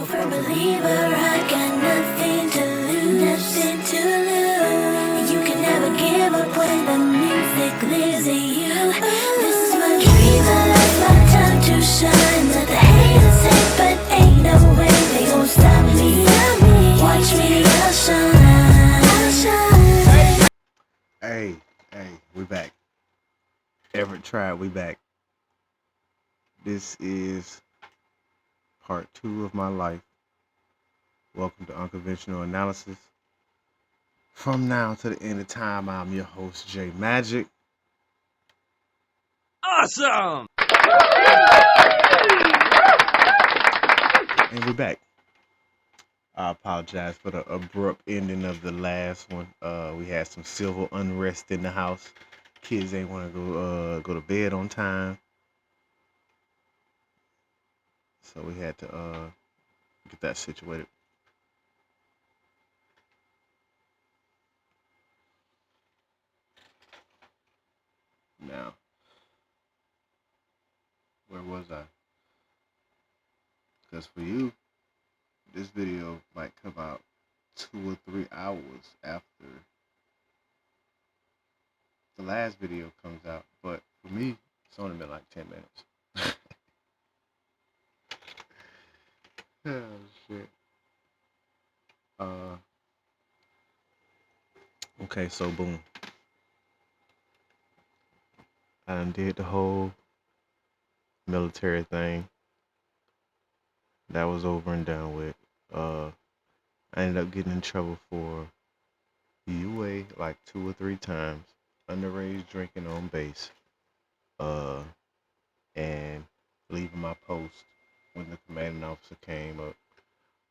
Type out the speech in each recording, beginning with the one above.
firm believer, I got nothing to lose, nothing to lose. You can never give up when the music lives in you. This is my dream, I like my time to shine. Let the haters hate, but ain't no way they gon' stop me. Watch me, I'll shine, I'll shine. Hey, we back. Everett Tribe, we back. This is part 2 of my life. Welcome to Unconventional Analysis. From now to the end of time, I'm your host, Jay Magic. Awesome! And we're back. I apologize for the abrupt ending of the last one. We had some civil unrest in the house. Kids ain't want to go to bed on time. So we had to get that situated. Now, where was I? Because for you, this video might come out 2 or 3 hours after the last video comes out. But for me, it's only been like 10 minutes. Oh, shit. Okay, so boom. I done did the whole military thing. That was over and done with. I ended up getting in trouble for UA like 2 or 3 times. Underage drinking on base. And leaving my post when the commanding officer came up.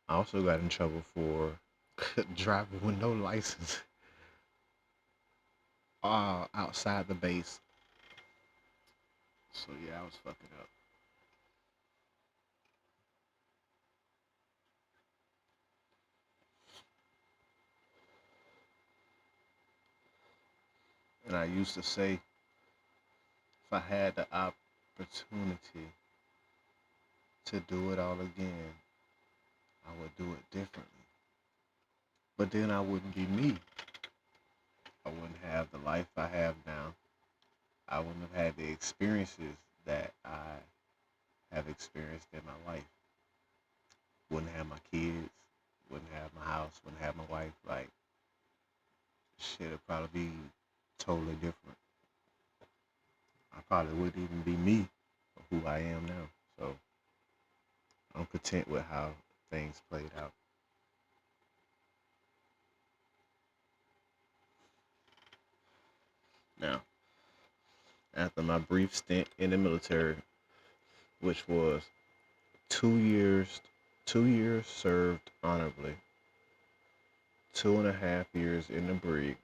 I also got in trouble for driving with no license outside the base. So yeah, I was fucking up. And I used to say, if I had the opportunity to do it all again, I would do it differently. But then I wouldn't be me. I wouldn't have the life I have now. I wouldn't have had the experiences that I have experienced in my life. Wouldn't have my kids, wouldn't have my house, wouldn't have my wife. Like, shit would probably be totally different. I probably wouldn't even be me or who I am now. So I'm content with how things played out. Now, after my brief stint in the military, which was 2 years served honorably, 2.5 years in the brig,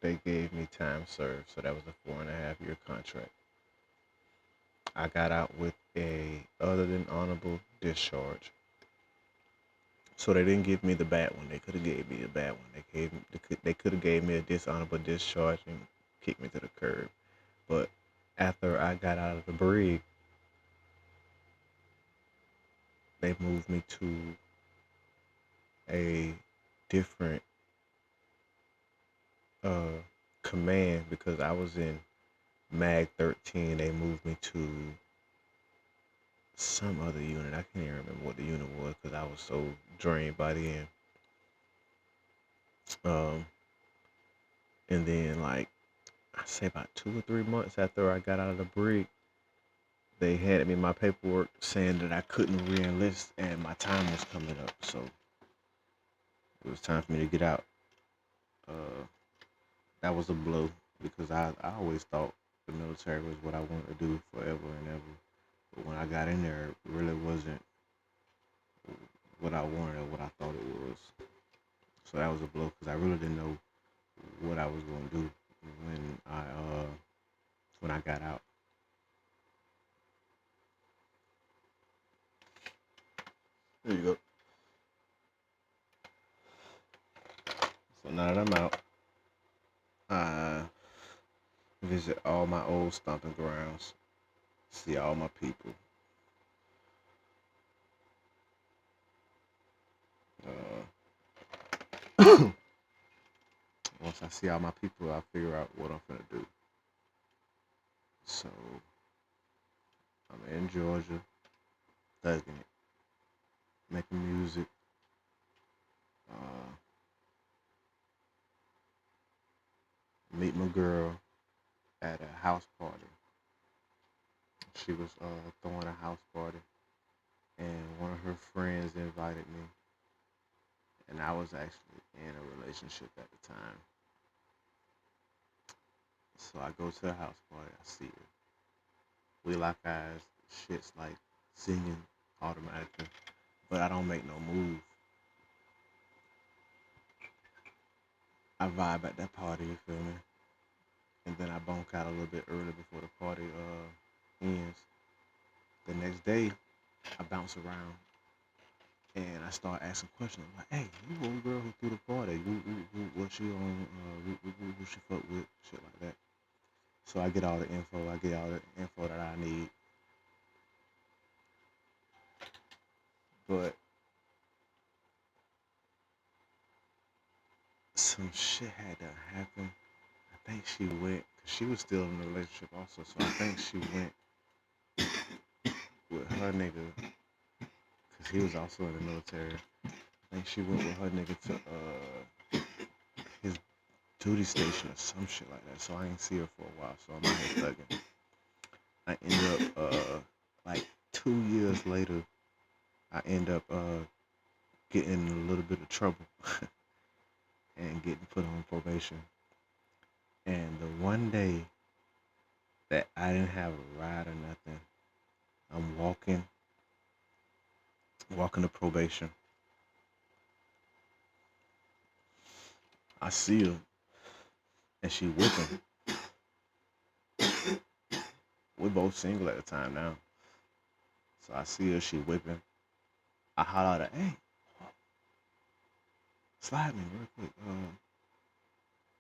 they gave me time served, so that was a 4.5 year contract. I got out with a other than honorable discharge. So they didn't give me the bad one. They could have gave me a bad one. They could have gave me a dishonorable discharge and kicked me to the curb. But after I got out of the brig, they moved me to a different command because I was in MAG 13. They moved me to some other unit. I can't even remember what the unit was because I was so drained by the end. And then like I say about 2 or 3 months after I got out of the brig, they handed me my paperwork saying that I couldn't re-enlist and my time was coming up. So it was time for me to get out. That was a blow because I always thought the military was what I wanted to do forever and ever. But when I got in there, it really wasn't what I wanted or what I thought it was. So that was a blow because I really didn't know what I was going to do when I got out. There you go. So now that I'm out, I visit all my old stomping grounds, see all my people. Once I see all my people, I figure out what I'm finna do. So I'm in Georgia, thugging it, making music. Uh, meet my girl at a house party. She was throwing a house party, and one of her friends invited me, and I was actually in a relationship at the time. So I go to the house party. I see her. We lock eyes. Shit's like singing automatically, but I don't make no move. I vibe at that party, you feel me? And then I bonk out a little bit early before the party ends. The next day, I bounce around and I start asking questions like, "Hey, you old girl who threw the party? What she on? Who she fuck with? Shit like that." So I get all the info. I get all the info that I need. But some shit had to happen. I think she went, cause she was still in the relationship also. So I think she went with her nigga, cause he was also in the military. I think she went with her nigga to his duty station or some shit like that. So I ain't see her for a while. So I'm out here thugging. I end up like 2 years later, I end up getting in a little bit of trouble and getting put on probation. And the one day that I didn't have a ride or nothing, I'm walking to probation. I see her and she whipping. We're both single at the time now. So I see her, she whipping. I holler at her, "Hey, slide me real quick.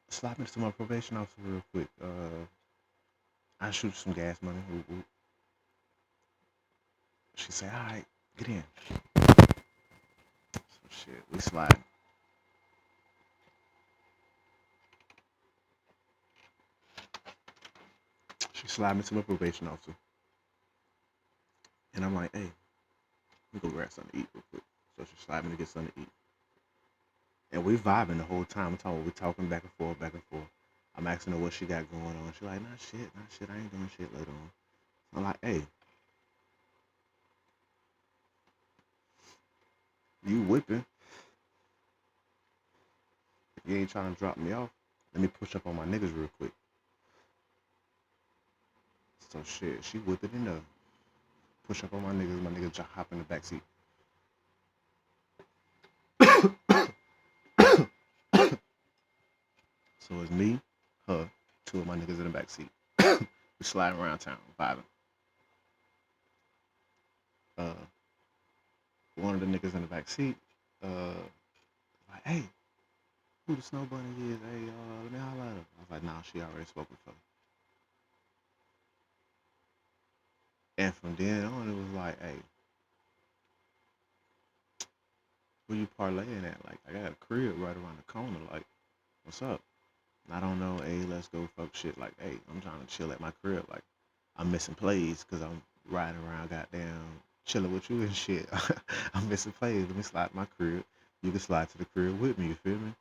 Slide me to my probation officer real quick. I'll shoot you some gas money." Whoop, whoop. She say, "All right, get in." So shit, we slide. She slide me to my probation officer. And I'm like, "Hey, we go grab something to eat real quick." So she slide me to get something to eat. And we vibing the whole time. We talking back and forth, back and forth. I'm asking her what she got going on. She like, "Nah, shit, nah, shit. I ain't doing shit later on." I'm like, "Hey, you whipping? You ain't trying to drop me off. Let me push up on my niggas real quick." So shit, she whip it in there. Push up on my niggas. My niggas hop in the back seat. So it's me, her, two of my niggas in the back seat. We sliding around town, vibing. Uh, one of the niggas in the back seat, uh, like, "Hey, who the snow bunny is? Hey, let me holler at her." I was like, "Nah, she already spoke with her." And from then on, it was like, "Hey, where you parlaying at? Like, I got a crib right around the corner. Like, what's up?" I don't know. Hey, let's go fuck shit. Like, hey, I'm trying to chill at my crib. Like, I'm missing plays because I'm riding around, goddamn, chilling with you and shit. I'm missing plays. Let me slide to my crib. You can slide to the crib with me. You feel me?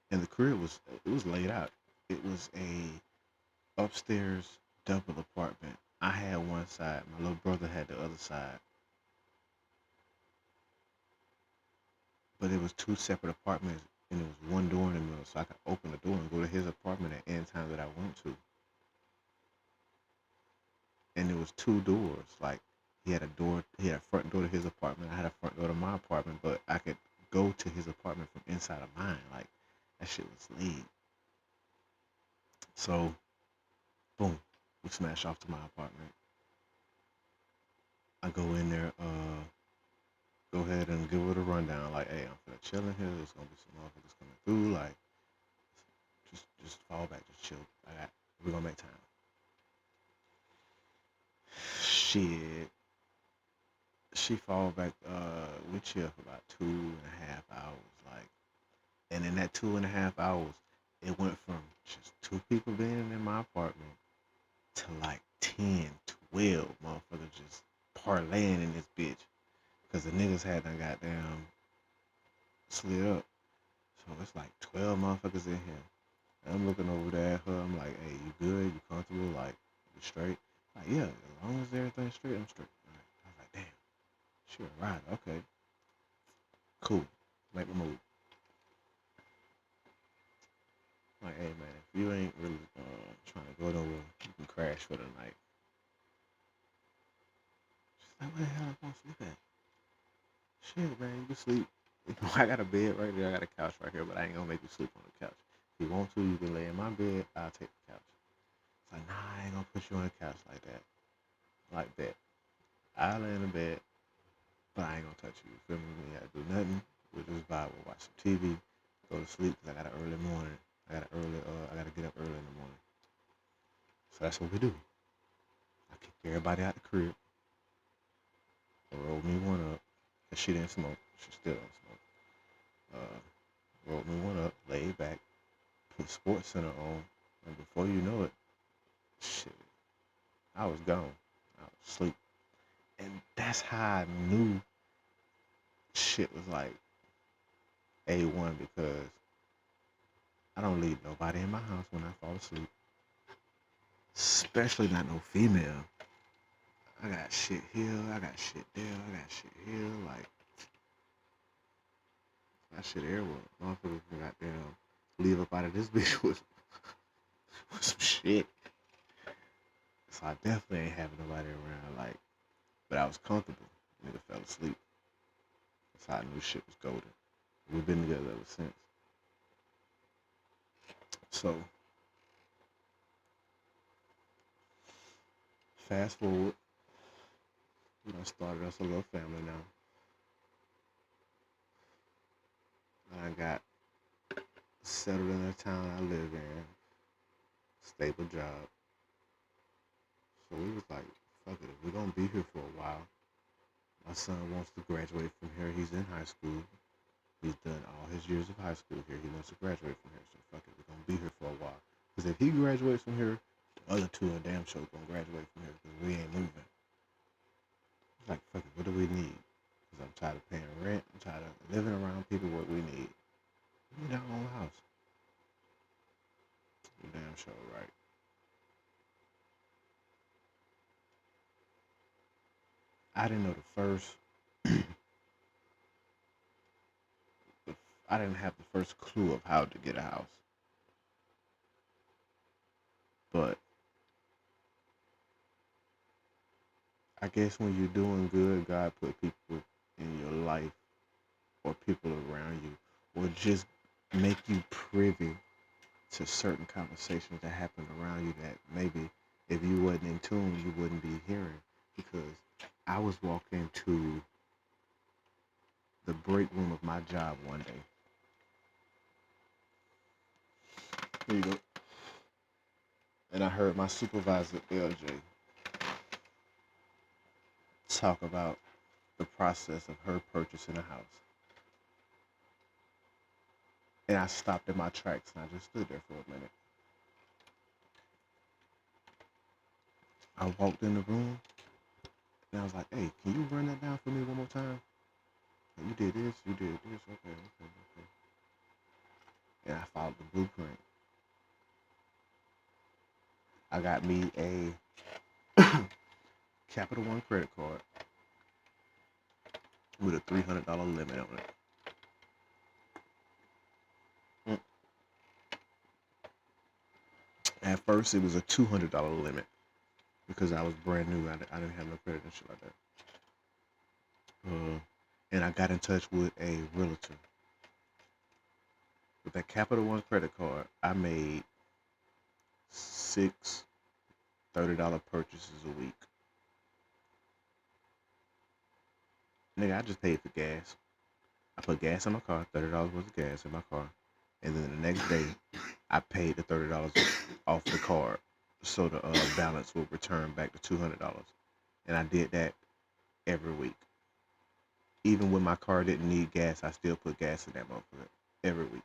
And the crib was laid out. It was a upstairs double apartment. I had one side. My little brother had the other side. But it was two separate apartments, and it was one door in the middle, so I could open the door and go to his apartment at any time that I want to. And there was two doors. Like he had a front door to his apartment. I had a front door to my apartment, but I could go to his apartment from inside of mine. Like that shit was lit. So boom, we smash off to my apartment. I go in there, go ahead and give it a rundown. Like, hey, I'm finna chill in here. There's gonna be some motherfuckers coming through. Like, just fall back, just chill. We're gonna make time. Shit. she fall back. We chill for about 2.5 hours, like, and in that 2.5 hours, it went from just two people being in my apartment to like 10, 12 motherfuckers just parlaying in this bitch because the niggas had done goddamn slid up. So it's like 12 motherfuckers in here. And I'm looking over there at her. I'm like, hey, you good? You comfortable? Like, you straight? Like, yeah, as long as everything's straight, I'm straight. Right. I was like, damn, she a rider. Okay, cool. Make my move. Like, hey, man, if you ain't really trying to go nowhere, you can crash for the night. She's like, where the hell am I going to sleep at? Shit, man, you can sleep. You know, I got a bed right there. I got a couch right here, but I ain't gonna make you sleep on the couch. If you want to, you can lay in my bed. I'll take the couch. It's like, nah, I ain't gonna put you on the couch like that. Like that. I'll lay in the bed, but I ain't gonna touch you. You feel me? We ain't gotta do nothing. We'll just vibe. We'll watch some TV, go to sleep, because I got an early morning. I gotta get up early in the morning. So that's what we do. I kick everybody out the crib, roll me one up, because she didn't smoke. She still don't smoke. Rolled me one up, laid back, put Sports Center on, and before you know it, shit, I was gone. I was asleep. And that's how I knew shit was like A1 because I don't leave nobody in my house when I fall asleep. Especially not no female. I got shit here, I got shit there, I got shit here, like that shit everywhere. Motherfuckers can goddamn leave up out of this bitch with some shit. So I definitely ain't having nobody around, like, but I was comfortable. Nigga fell asleep. That's how I knew shit was golden. We've been together ever since. So, fast forward, we done started us a little family now. I got settled in the town I live in, stable job. So we was like, fuck it, if we're gonna be here for a while. My son wants to graduate from here. He's in high school. He's done all his years of high school here. He wants to graduate from here. So fuck it, we're gonna be here for a while. Because if he graduates from here, the other two are damn sure gonna graduate from here because we ain't moving. Like, fuck it, what do we need? Because I'm tired of paying rent. I'm tired of living around people. What we need. We need our own house. You're damn sure right. I didn't know I didn't have the first clue of how to get a house. But I guess when you're doing good, God put people in your life or people around you or just make you privy to certain conversations that happen around you that maybe if you wasn't in tune, you wouldn't be hearing. Because I was walking to the break room of my job one day. Here you go. And I heard my supervisor, LJ, talk about the process of her purchasing a house. And I stopped in my tracks and I just stood there for a minute. I walked in the room and I was like, hey, can you run that down for me one more time? You did this, okay. And I followed the blueprint. I got me a Capital One credit card with a $300 limit on it. At first, it was a $200 limit because I was brand new. I didn't have no credit and shit like that. And I got in touch with a realtor. With that Capital One credit card, I made 6 $30 purchases a week. Nigga, I just paid for gas. I put gas in my car, $30 worth of gas in my car. And then the next day, I paid the $30 off the card. So the balance will return back to $200. And I did that every week. Even when my car didn't need gas, I still put gas in that motherfucker every week.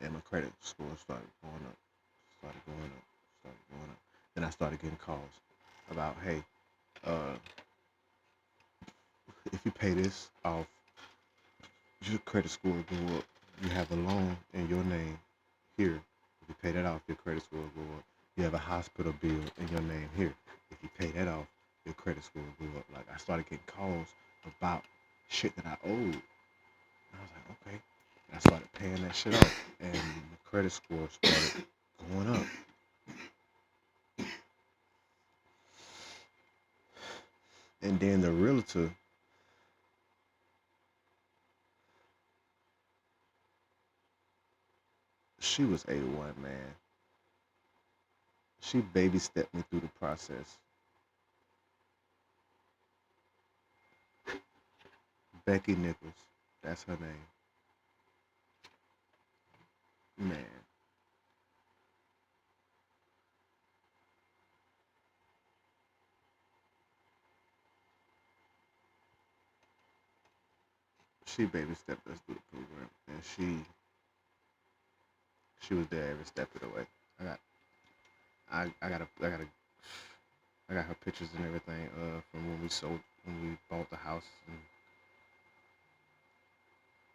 And my credit score started going up, started going up, started going up. Then I started getting calls about, hey, uh, if you pay this off, your credit score will go up. You have a loan in your name here. If you pay that off, your credit score will go up. You have a hospital bill in your name here. If you pay that off, your credit score will go up. Like, I started getting calls about shit that I owed. And I was like, okay. And I started paying that shit off. And the credit score started going up. And then the realtor, she was A1, man. She baby stepped me through the process. Becky Nichols, that's her name. Man, she baby stepped us through the program, and she was there every step of the way. I got I got her pictures and everything from when we bought the house, and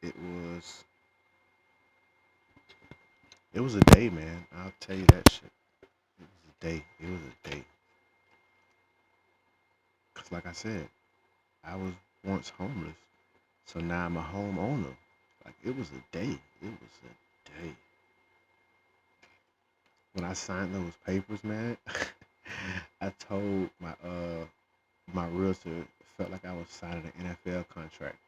it was it was a day, man. I'll tell you that shit. It was a day. It was a day. Cause like I said, I was once homeless, so now I'm a homeowner. Like, it was a day. It was a day. When I signed those papers, man, I told my realtor it felt like I was signing an NFL contract.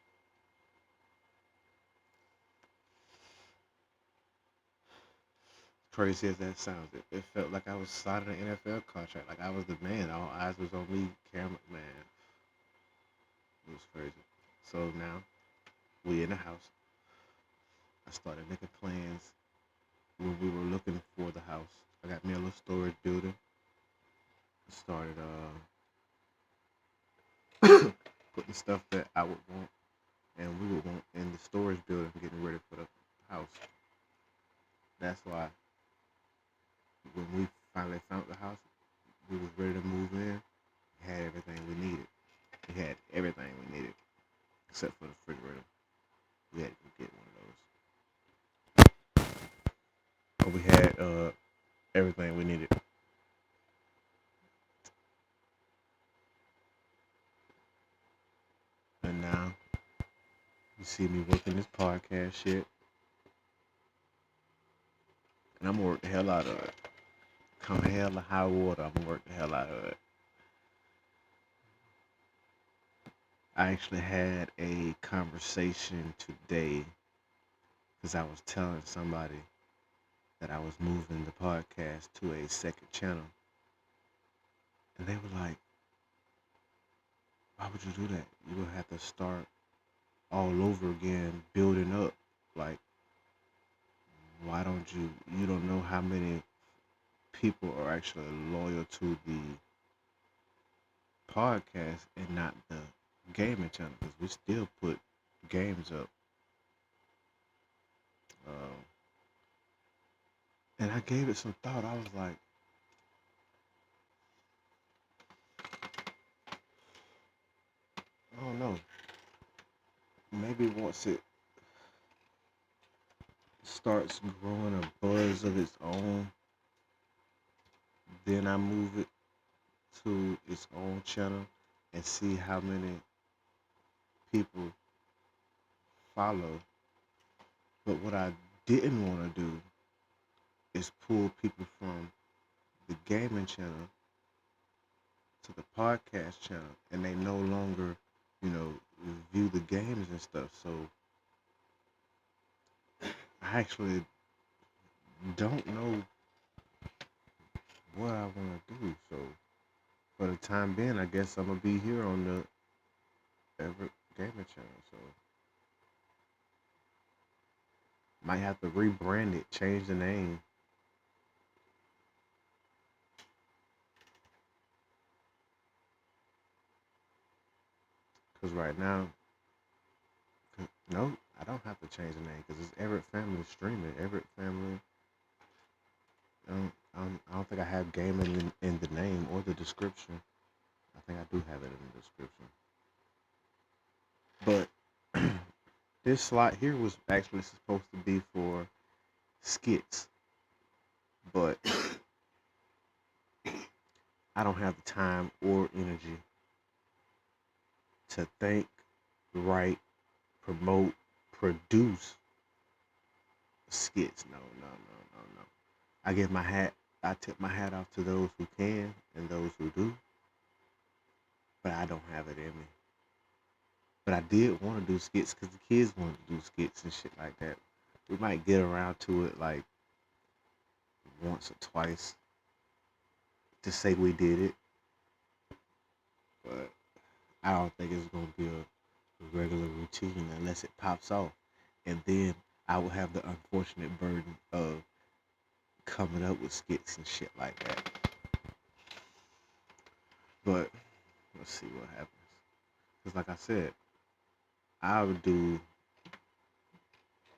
Crazy as that sounds, it felt like I was signing an NFL contract. Like, I was the man. All eyes was on me. Camera, man, it was crazy. So now we in the house. I started making plans when we were looking for the house. I got me a little storage building. I started putting stuff that I would want and we would want in the storage building, getting ready for the house. That's why when we finally found the house, we was ready to move in. We had everything we needed. We had everything we needed except for the refrigerator. We had to get one of those. But we had everything we needed. And now you see me working this podcast shit, and I'm gonna work the hell out of it. Come hell or high water, I'm gonna work the hell out of it. I actually had a conversation today because I was telling somebody that I was moving the podcast to a second channel. And they were like, why would you do that? You would have to start all over again, building up. Like, why don't you don't know how many people are actually loyal to the podcast and not the gaming channel? Because we still put games up. Um, and I gave it some thought. I was like, I don't know. Maybe once it starts growing a buzz of its own, then I move it to its own channel and see how many people follow. But what I didn't want to do is pull people from the gaming channel to the podcast channel and they no longer, you know, view the games and stuff. So I actually don't know what I want to do. So for the time being, I guess I'm gonna be here on the Everett Gaming channel. So might have to rebrand it, change the name. Cause right now, no, I don't have to change the name because it's Everett Family Streaming. Everett Family. I don't think I have gaming in the name or the description. I think I do have it in the description. But this slot here was actually supposed to be for skits, but I don't have the time or energy to think, write, promote, produce skits. No, no, no, no, no. I give my hat. I tip my hat off to those who can and those who do, but I don't have it in me. But I did want to do skits because the kids wanted to do skits and shit like that. We might get around to it like once or twice to say we did it, but I don't think it's gonna be a regular routine unless it pops off, and then I will have the unfortunate burden of coming up with skits and shit like that. But let's see what happens. Cause like I said, I would do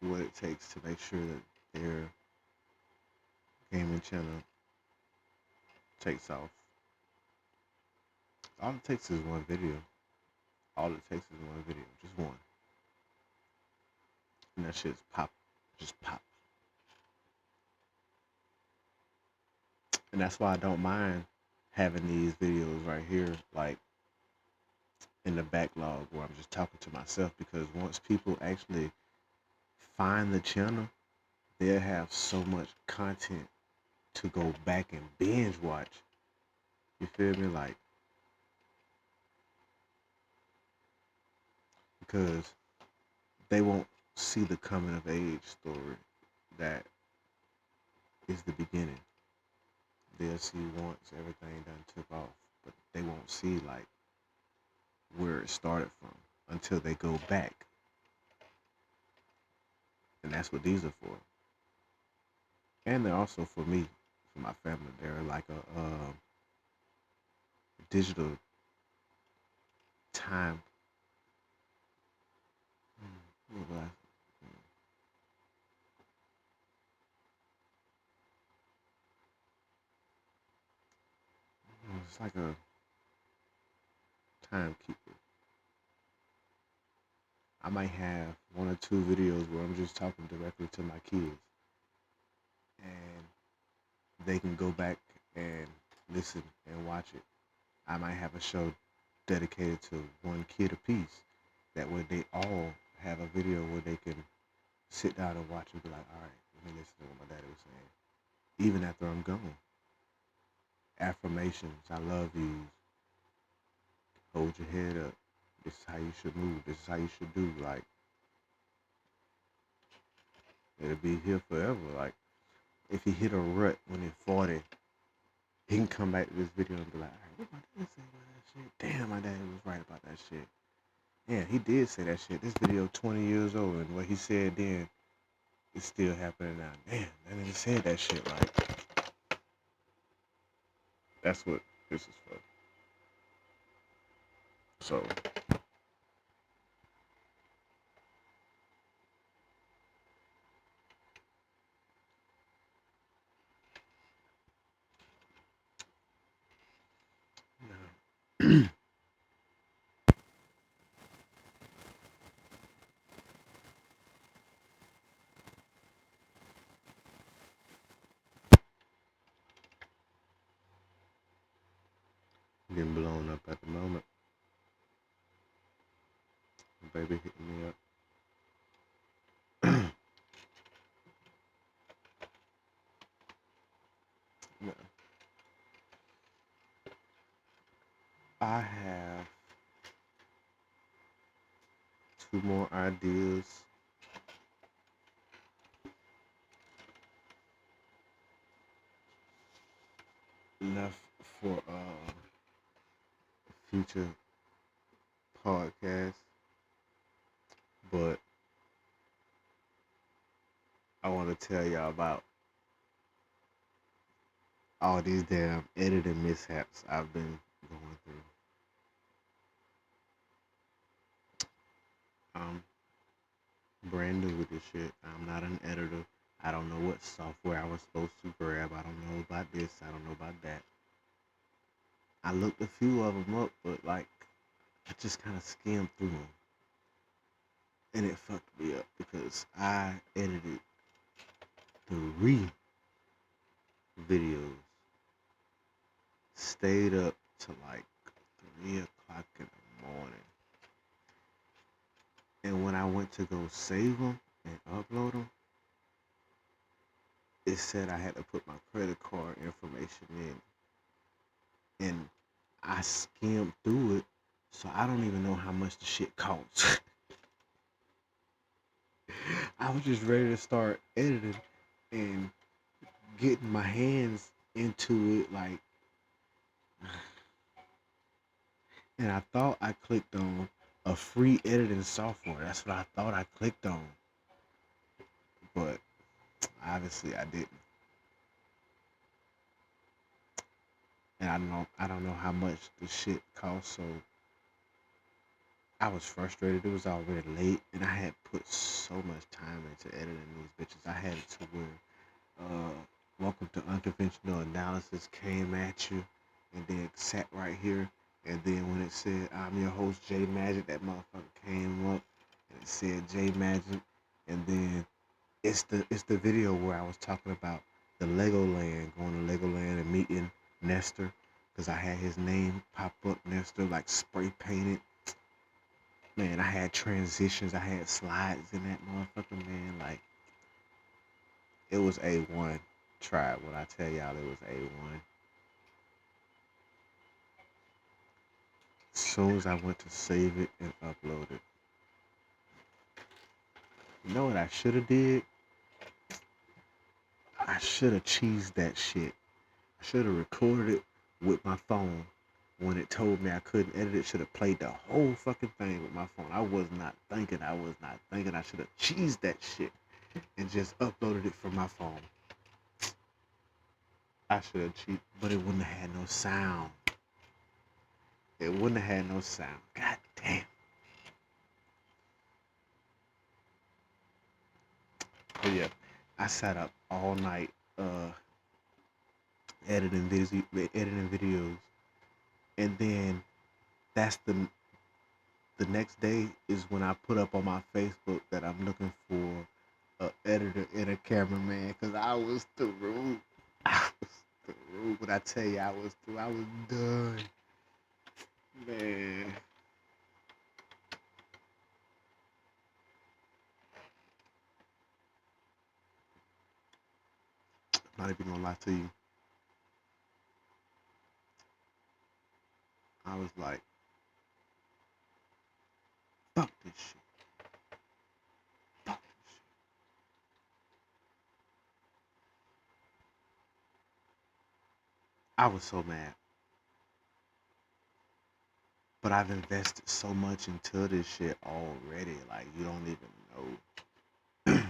what it takes to make sure that their gaming channel takes off. All it takes is one video. All it takes is one video, just one, and that shit's pop, just pop. And that's why I don't mind having these videos right here, like in the backlog, where I'm just talking to myself. Because once people actually find the channel, they'll have so much content to go back and binge watch. You feel me? Like, because they won't see the coming of age story that is the beginning. They'll see once everything done took off, but they won't see like where it started from until they go back. And that's what these are for. And they're also for me, for my family. They're like a digital time. What was I- It's like a timekeeper. I might have one or two videos where I'm just talking directly to my kids, and they can go back and listen and watch it. I might have a show dedicated to one kid apiece. That way they all have a video where they can sit down and watch and be like, all right, let me listen to what my daddy was saying. Even after I'm gone. Affirmations, I love you. Hold your head up. This is how you should move. This is how you should do. Like, it'll be here forever. Like, if he hit a rut when he's 40, he can come back to this video and be like, all right, what my dad say about that shit? Damn, my daddy was right about that shit. Yeah, he did say that shit. This video 20 years old, and what he said then is still happening now. Damn, that nigga said that shit right. That's what this is for. So, getting blown up at the moment. My baby hitting me up. No, I have two more ideas left for future podcasts, but I want to tell y'all about all these damn editing mishaps I've been going through. I'm brand new with this shit. I'm not an editor. I don't know what software I was supposed to grab. I don't know about this. I don't know about that. I looked a few of them up, but like I just kind of skimmed through them, and it fucked me up because I edited 3 videos, stayed up to like 3 o'clock in the morning, and when I went to go save them and upload them, it said I had to put my credit card information in, and I skimmed through it, so I don't even know how much the shit costs. I was just ready to start editing and getting my hands into it, like, and I thought I clicked on a free editing software. That's what I thought I clicked on, but obviously I didn't. And I don't know how much the shit costs, so I was frustrated. It was already late, and I had put so much time into editing these bitches. I had it to where Welcome to Unconventional Analysis came at you, and then sat right here. And then when it said I'm your host Jay Magic, that motherfucker came up, and it said Jay Magic, and then it's the video where I was talking about the Legoland, going to Legoland and meeting Nestor, because I had his name pop up, Nestor, like spray painted. Man, I had transitions, I had slides in that motherfucker, man. Like, it was A1. Try it when I tell y'all it was A1. As soon as I went to save it and upload it, you know what I should have did? I should have cheesed that shit. I should have recorded it with my phone. When it told me I couldn't edit it, should have played the whole fucking thing with my phone. I was not thinking. I should have cheesed that shit and just uploaded it from my phone. I should have cheated, but it wouldn't have had no sound. It wouldn't have had no sound. God damn. But yeah, I sat up all night editing videos, and then that's the next day is when I put up on my Facebook that I'm looking for a editor and a cameraman, because I was through. I was through. When I tell you I was through, I was done. Man. I'm not even gonna lie to you. I was like, fuck this shit. Fuck this shit. I was so mad. But I've invested so much into this shit already. Like, you don't even know.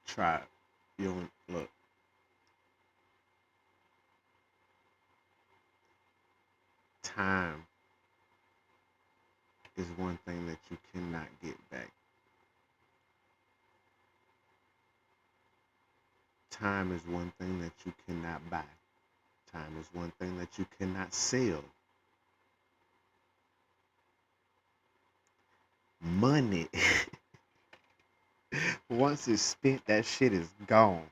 Try it. You don't look. Time is one thing that you cannot get back. Time is one thing that you cannot buy. Time is one thing that you cannot sell. Money, once it's spent, that shit is gone.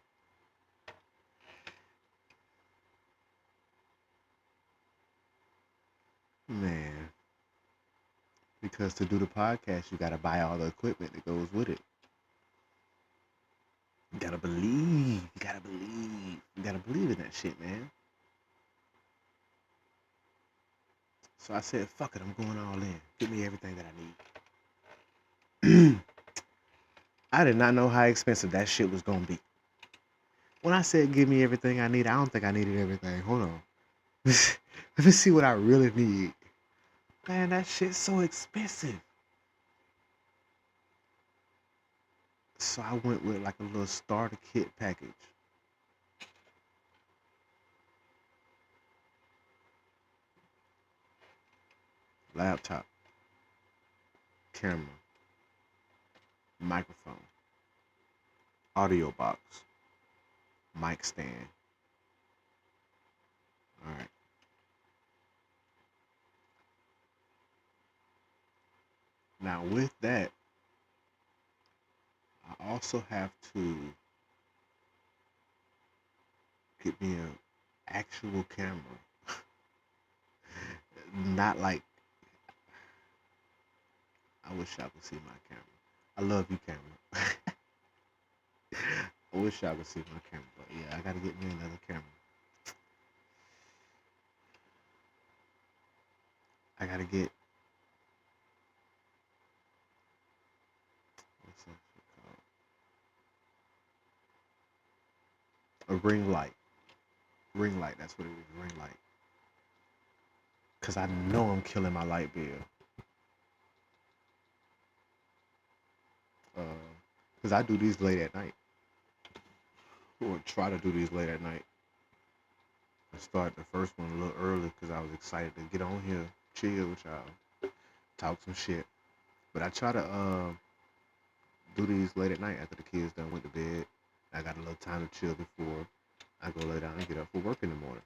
Man, because to do the podcast, you gotta buy all the equipment that goes with it. You gotta believe. You gotta believe. You gotta believe in that shit, man. So I said, fuck it, I'm going all in. Give me everything that I need. I did not know how expensive that shit was gonna be. When I said give me everything I need, I don't think I needed everything. Hold on. Let me see what I really need. Man, that shit's so expensive. So I went with like a little starter kit package. Laptop, camera, microphone, audio box, mic stand. All right. Now with that, I also have to get me an actual camera. Not like I wish y'all could see my camera. I love you, camera. I wish y'all could see my camera, but yeah, I gotta get me another camera. I gotta get what's that shit called? A ring light. Ring light. That's what it is. Ring light. Cause I know I'm killing my light bill. Uh, Cause I do these late at night, or try to do these late at night. I started the first one a little early because I was excited to get on here, chill with y'all, talk some shit. But I try to do these late at night after the kids done went to bed. I got a little time to chill before I go lay down and get up for work in the morning.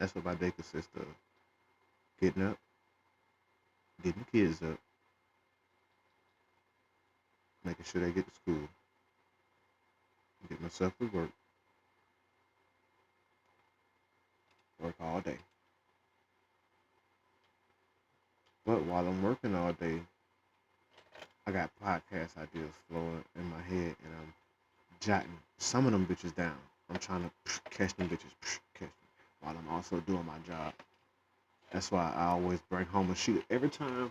That's what my day consists of. Getting up, getting the kids up, making sure they get to school, get myself to work, work all day. But while I'm working all day, I got podcast ideas flowing in my head and I'm jotting some of them bitches down. I'm trying to catch them bitches, catch them, while I'm also doing my job. That's why I always bring home a sheet. Every time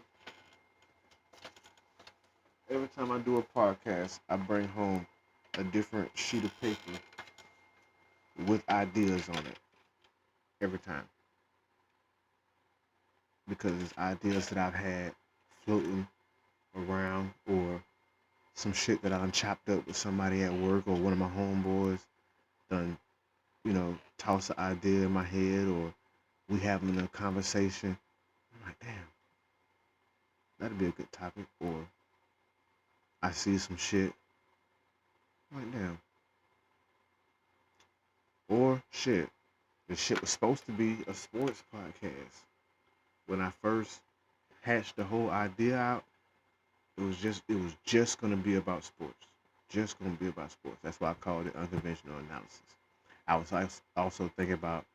I do a podcast, I bring home a different sheet of paper with ideas on it every time because it's ideas that I've had floating around or some shit that I done chopped up with somebody at work or one of my homeboys done, toss an idea in my head or we having a conversation. I'm like, damn, that'd be a good topic. Or I see some shit. I'm like, damn. Or shit. The shit was supposed to be a sports podcast. When I first hatched the whole idea out, it was just gonna be about sports. Just gonna be about sports. That's why I called it unconventional analysis. I was also thinking about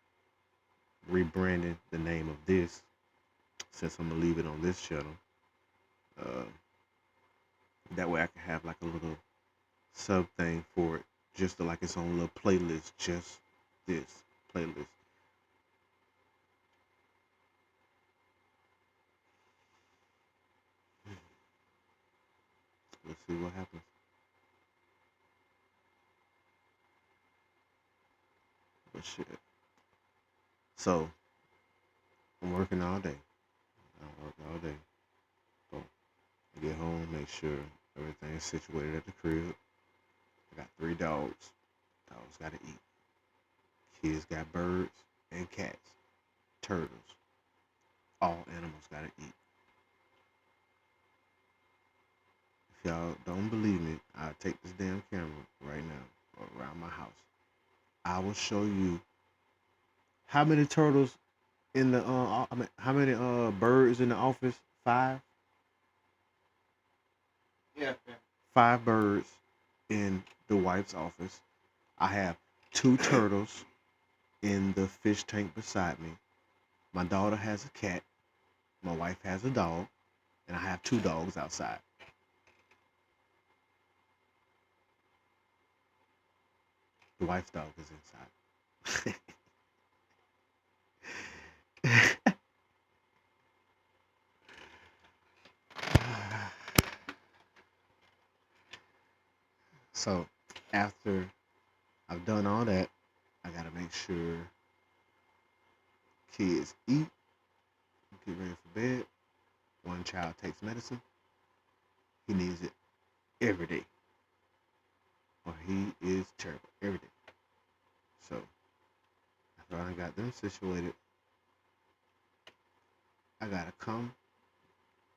rebranding the name of this since I'm gonna leave it on this channel. Uh, that way I can have like a little sub thing for it, just to like its own little playlist. Just this playlist. Let's see what happens. But shit. So I'm working all day. I work all day. So I get home, make sure everything is situated at the crib. I got 3 dogs. Dogs gotta eat. Kids got birds and cats, turtles. All animals gotta eat. If y'all don't believe me, I'll take this damn camera right now around my house. I will show you how many turtles in the I mean, how many birds in the office? Five. Yeah, yeah. 5 birds in the wife's office. I have 2 turtles in the fish tank beside me. My daughter has a cat. My wife has a dog, and I have 2 dogs outside. The wife's dog is inside. So after I've done all that, I gotta make sure kids eat, get ready for bed. One child takes medicine. He needs it every day, or he is terrible every day. So after I got them situated, I gotta come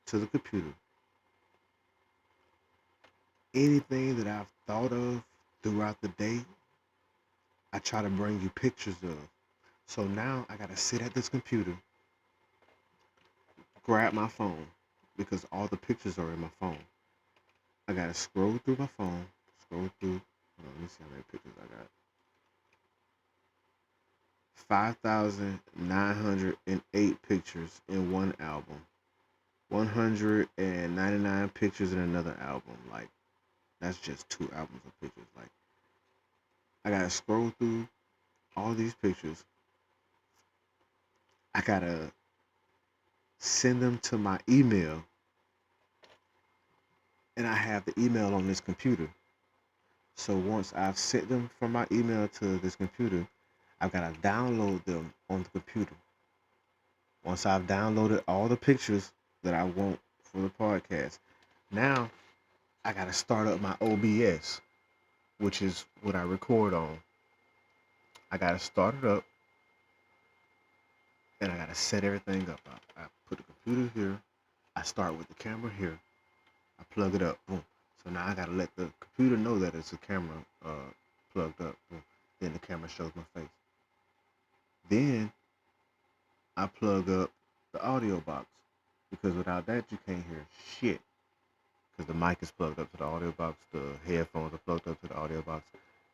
to the computer anything that I've thought of throughout the day. I try to bring you pictures of. So now I gotta sit at this computer, grab my phone, because all the pictures are in my phone. I gotta scroll through my phone, scroll through. Hold on, let me see how many pictures I got. 5,908 pictures in one album. 199 pictures in another album. Like, that's just 2 albums of pictures. Like, I gotta scroll through all these pictures. I gotta send them to my email, and I have the email on this computer. So once I've sent them from my email to this computer, I've got to download them on the computer. Once I've downloaded all the pictures that I want for the podcast, now I got to start up my OBS, which is what I record on. I got to start it up, and I got to set everything up. I put the computer here. I start with the camera here. I plug it up. Boom. So now I got to let the computer know that it's a camera plugged up. Boom. Then the camera shows my face. Then I plug up the audio box, because without that you can't hear shit. Because the mic is plugged up to the audio box, the headphones are plugged up to the audio box,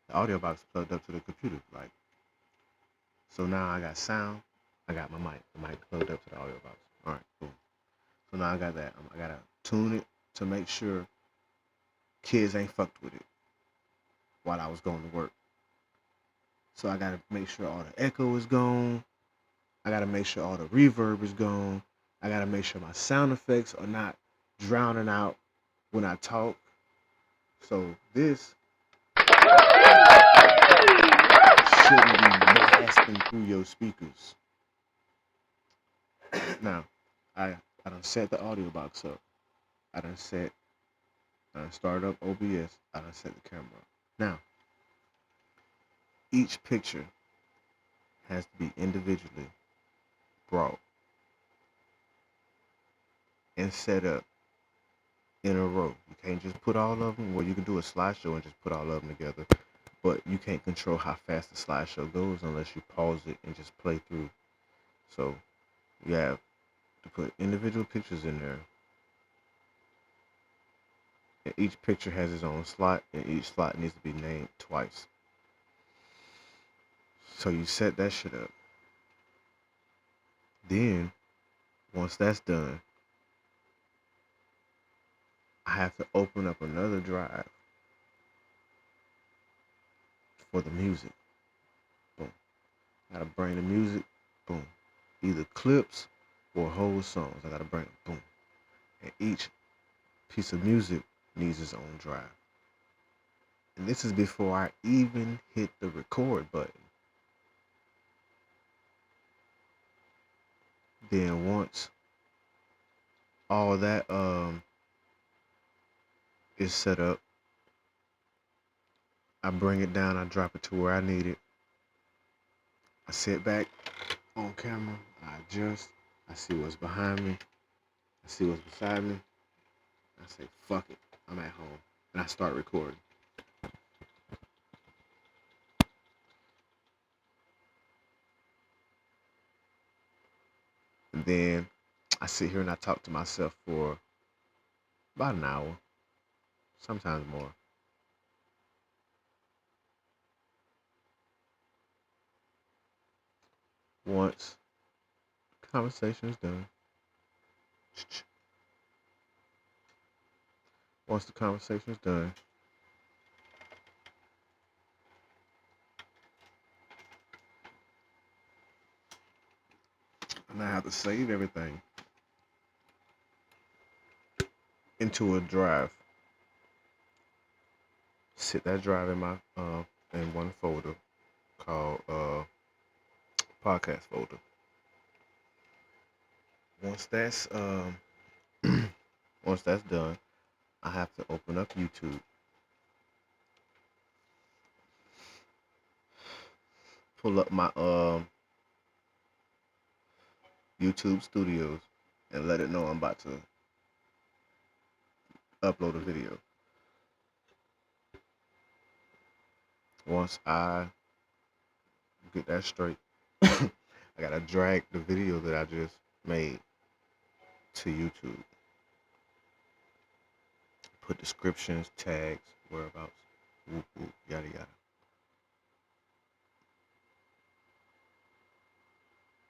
the audio box is plugged up to the computer. Like, so now I got sound, I got my mic, the mic plugged up to the audio box. All right, cool. So now I got that. I gotta tune it to make sure kids ain't fucked with it while I was going to work. So I gotta make sure all the echo is gone. I gotta make sure all the reverb is gone. I gotta make sure my sound effects are not drowning out when I talk. So this shouldn't be blasting through your speakers. Now, I done set the audio box up. I done started up OBS. I done set the camera up. Now, each picture has to be individually brought and set up in a row. You can't just put all of them. Well, you can do a slideshow and just put all of them together, but you can't control how fast the slideshow goes unless you pause it and just play through. So you have to put individual pictures in there. And each picture has its own slot, and each slot needs to be named twice. So you set that shit up. Then, once that's done, I have to open up another drive for the music. Boom. I gotta bring the music. Boom. Either clips or whole songs. I gotta bring it. Boom. And each piece of music needs its own drive. And this is before I even hit the record button. Then once all that is set up, I bring it down, I drop it to where I need it. I sit back on camera, I adjust, I see what's behind me, I see what's beside me. I say, fuck it, I'm at home. And I start recording. And then I sit here and I talk to myself for about an hour, sometimes more. Once the conversation is done, once the conversation is done, and I have to save everything into a drive. Sit that drive in my in one folder called podcast folder. Once that's once that's done, I have to open up YouTube, pull up my YouTube Studios, and let it know I'm about to upload a video. Once I get that straight, I gotta drag the video that I just made to YouTube. Put descriptions, tags, whereabouts, whoop whoop, yada yada.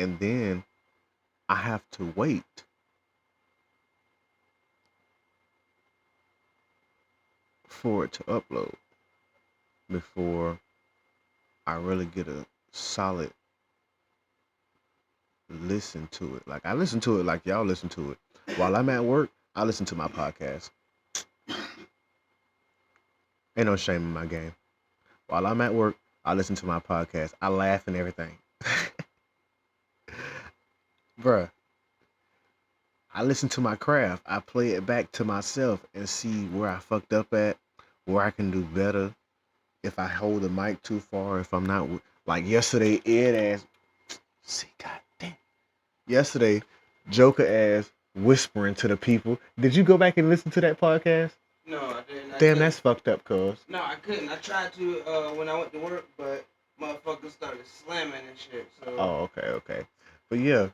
And then I have to wait for it to upload before I really get a solid listen to it. Like I listen to it like y'all listen to it. While I'm at work, I listen to my podcast. Ain't no shame in my game. While I'm at work, I listen to my podcast. I laugh and everything. Bruh, I listen to my craft. I play it back to myself and see where I fucked up at, where I can do better. If I hold the mic too far, if I'm not like yesterday, Ed ass. See, goddamn. Yesterday, Joker ass whispering to the people. Did you go back and listen to that podcast? No, I didn't. Damn, that's fucked up, cuz. No, I couldn't. I tried to when I went to work, but motherfuckers started slamming and shit. So. Oh, okay. But yeah,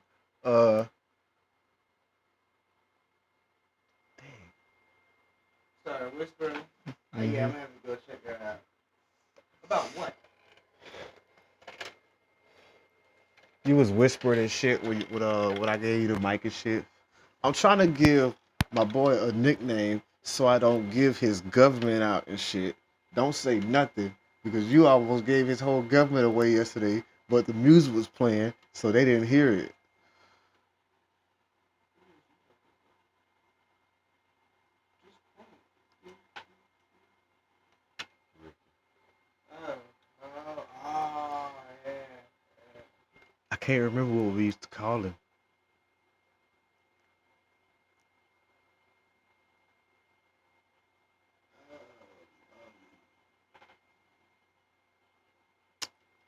dang. Started whispering. Yeah, I'm gonna have to go check that out. About what? You was whispering and shit when I gave you the mic and shit. I'm trying to give my boy a nickname so I don't give his government out and shit. Don't say nothing because you almost gave his whole government away yesterday, but the music was playing, so they didn't hear it. Yeah. I can't remember what we used to call him.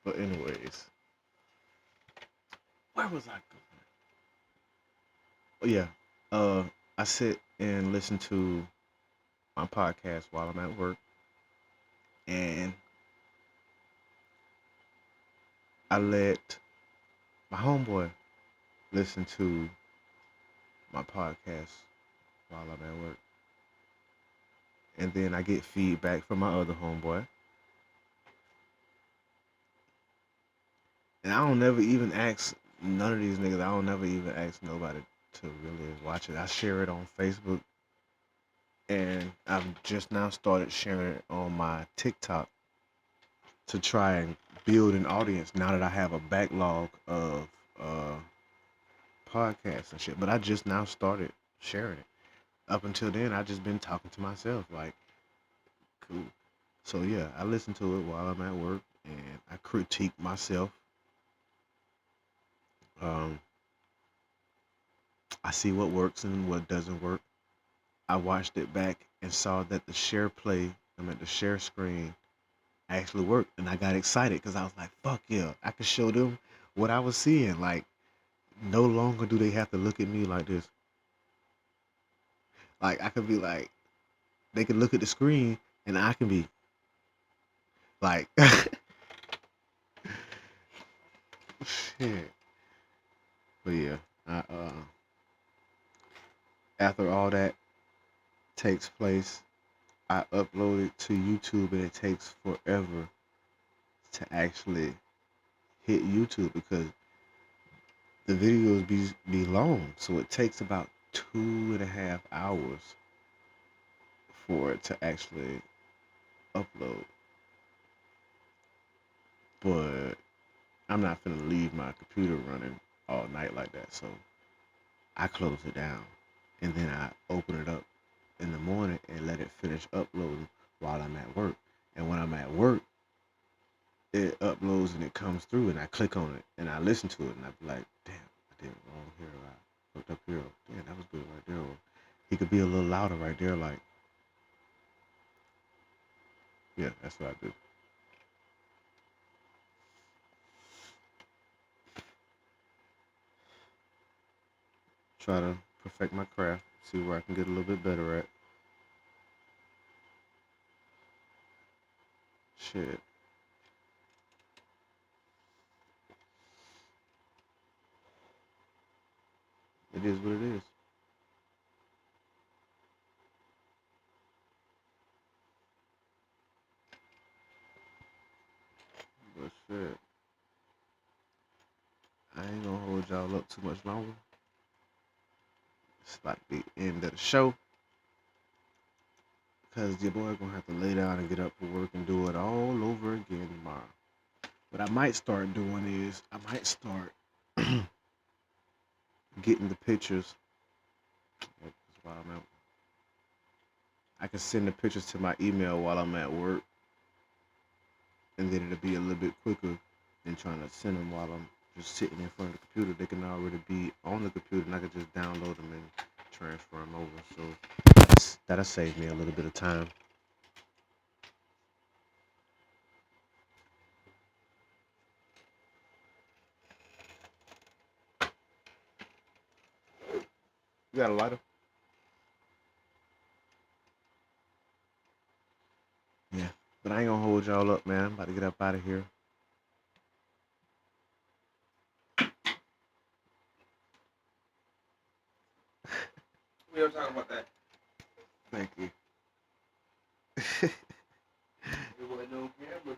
But anyways, where was I going? Oh yeah, I sit and listen to my podcast while I'm at work, and I let my homeboy listen to my podcast while I'm at work. And then I get feedback from my other homeboy. And I don't never even ask none of these niggas, I don't never even ask nobody to really watch it. I share it on Facebook. And I've just now started sharing it on my TikTok to try and build an audience now that I have a backlog of podcasts and shit. But I just now started sharing it. Up until then, I just been talking to myself, like, cool. So yeah, I listen to it while I'm at work, and I critique myself. Um, I see what works and what doesn't work. I watched it back and saw that the share play, the share screen actually worked, and I got excited because I was like, fuck yeah, I could show them what I was seeing. Like, no longer do they have to look at me like this. Like, I could be like, they could look at the screen, and I can be like, shit. But yeah, after all that takes place, I upload it to YouTube, and it takes forever to actually hit YouTube because the videos be long. So it takes about 2.5 hours for it to actually upload. But I'm not gonna leave my computer running all night like that. So I close it down, and then I open it up in the morning and let it finish uploading while I'm at work. And when I'm at work, it uploads and it comes through, and I click on it and I listen to it, and I be like, damn, I did it wrong here, I fucked up here. Damn, that was good right there. Or he could be a little louder right there, like, yeah, that's what I do. Try to perfect my craft, see where I can get a little bit better at. shit. It is what it is. But shit, I ain't gonna hold y'all up too much longer. It's about to be the end of the show. Because your boy gonna have to lay down and get up for work and do it all over again tomorrow. What I might start doing is I might start getting the pictures. That's why I'm out. I can send the pictures to my email while I'm at work, and then it'll be a little bit quicker than trying to send them while I'm just sitting in front of the computer. They can already be on the computer, and I can just download them and transfer them over. So that'll save me a little bit of time. You got a lighter? Yeah. But I ain't gonna hold y'all up, man. I'm about to get up out of here. We don't talk about that. Thank you. It wasn't no camera,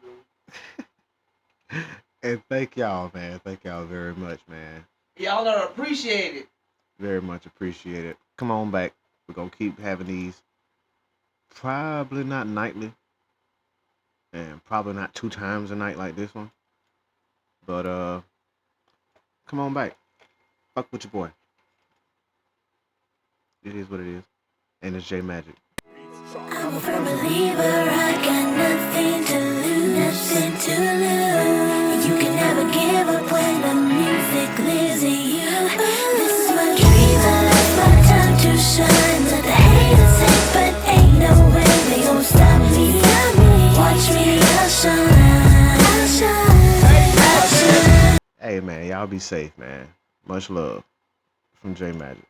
though. And thank y'all, man. Thank y'all very much, man. Y'all don't appreciate it. Very much appreciated. Come on back. We're gonna keep having these. Probably not nightly. And probably not 2 times a night like this one. But come on back. Fuck with your boy. It is what it is. And it's J Magic. I'm a firm believer, I got nothing to lose, nothing to lose. You can never give up when the music lives in you. This is my dream, it's my time to shine. Let the haters hate, but ain't no way they gon' stop me. Watch me, I'll shine, I'll shine, I'll shine. Hey man, y'all be safe, man. Much love from J Magic.